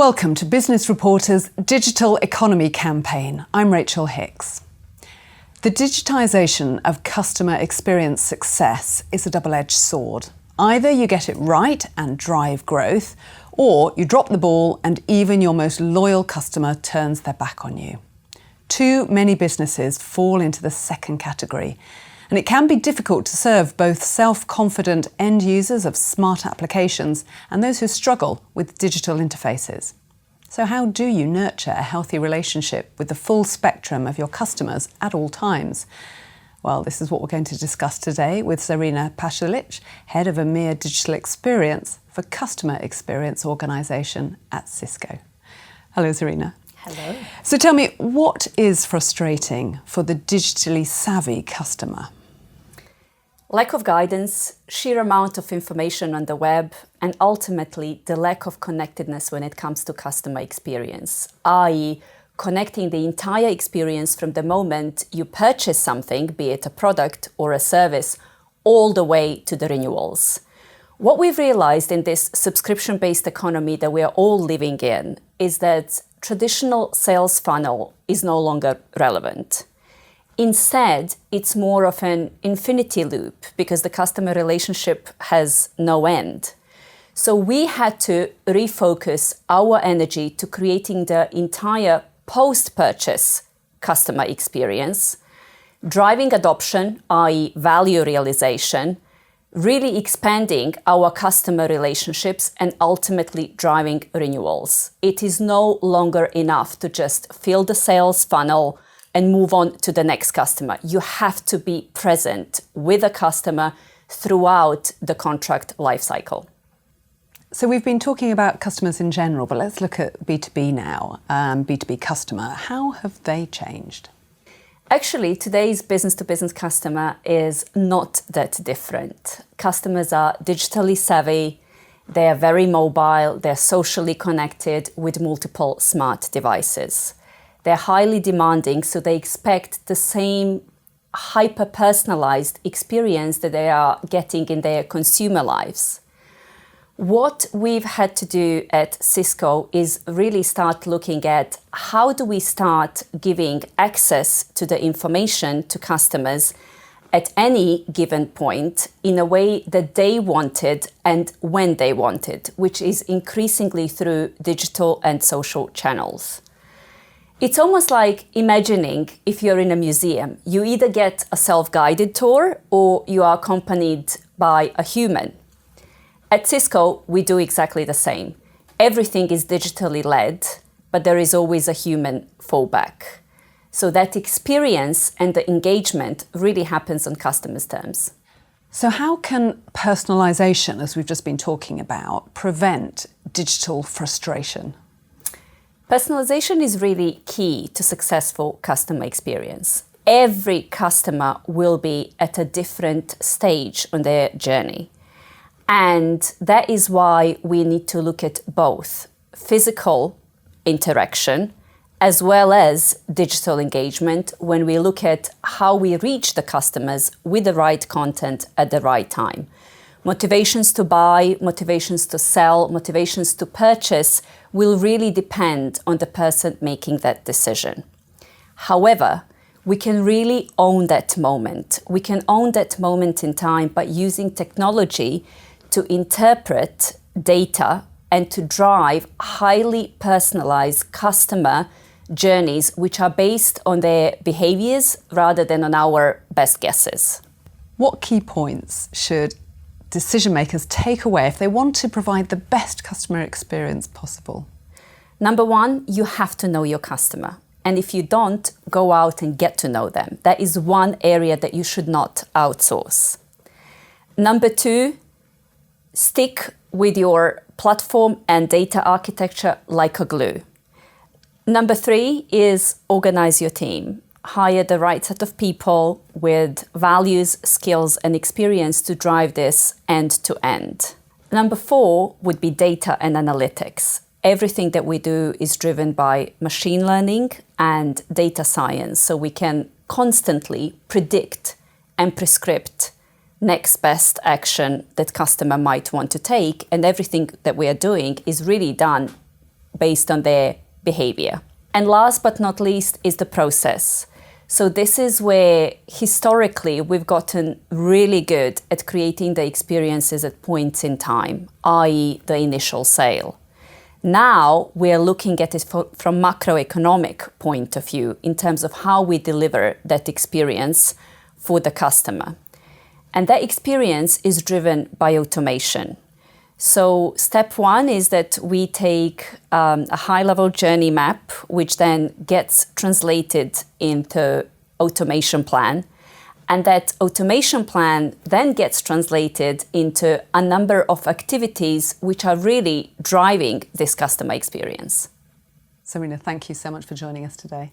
Welcome to Business Reporter's Digital Economy campaign. I'm Rachel Hicks. The digitisation of customer experience success is a double-edged sword. Either you get it right and drive growth, or you drop the ball and even your most loyal customer turns their back on you. Too many businesses fall into the second category, and it can be difficult to serve both self-confident end users of smart applications and those who struggle with digital interfaces. So how do you nurture a healthy relationship with the full spectrum of your customers at all times? Well, this is what we're going to discuss today with Zarina Pasalic, Head of EMEA Digital Experience for Customer Experience Organisation at CISCO. Hello, Zarina. Hello. So tell me, what is frustrating for the digitally savvy customer? Lack of guidance, sheer amount of information on the web, and ultimately the lack of connectedness when it comes to customer experience, i.e. connecting the entire experience from the moment you purchase something, be it a product or a service, all the way to the renewals. What we've realized in this subscription-based economy that we are all living in is that traditional sales funnel is no longer relevant. Instead, it's more of an infinity loop because the customer relationship has no end. So we had to refocus our energy to creating the entire post-purchase customer experience, driving adoption, i.e. value realization, really expanding our customer relationships and ultimately driving renewals. It is no longer enough to just fill the sales funnel and move on to the next customer. You have to be present with a customer throughout the contract lifecycle. So we've been talking about customers in general, but let's look at B2B now, B2B customer. How have they changed? Actually, today's business-to-business customer is not that different. Customers are digitally savvy, they are very mobile, they're socially connected with multiple smart devices. They're highly demanding, so they expect the same hyper-personalized experience that they are getting in their consumer lives. What we've had to do at CISCO is really start looking at how do we start giving access to the information to customers at any given point in a way that they wanted and when they wanted, which is increasingly through digital and social channels. It's almost like imagining if you're in a museum, you either get a self-guided tour or you are accompanied by a human. At CISCO, we do exactly the same. Everything is digitally led, but there is always a human fallback. So that experience and the engagement really happens on customers' terms. So how can personalisation, as we've just been talking about, prevent digital frustration? Personalization is really key to successful customer experience. Every customer will be at a different stage on their journey. And that is why we need to look at both physical interaction as well as digital engagement when we look at how we reach the customers with the right content at the right time. Motivations to buy, motivations to sell, motivations to purchase will really depend on the person making that decision. However, we can really own that moment. We can own that moment in time by using technology to interpret data and to drive highly personalized customer journeys which are based on their behaviors rather than on our best guesses. What key points should decision makers take away if they want to provide the best customer experience possible? Number one, you have to know your customer. And if you don't, go out and get to know them. That is one area that you should not outsource. Number two, stick with your platform and data architecture like a glue. Number three is organize your team. Hire the right set of people with values, skills, and experience to drive this end to end. Number four would be data and analytics. Everything that we do is driven by machine learning and data science, so we can constantly predict and prescript next best action that customer might want to take, and everything that we are doing is really done based on their behavior. And last but not least is the process. So this is where historically we've gotten really good at creating the experiences at points in time, i.e. the initial sale. Now we're looking at it from macroeconomic point of view in terms of how we deliver that experience for the customer. And that experience is driven by automation. So step one is that we take a high-level journey map, which then gets translated into automation plan. And that automation plan then gets translated into a number of activities which are really driving this customer experience. Serena, thank you so much for joining us today.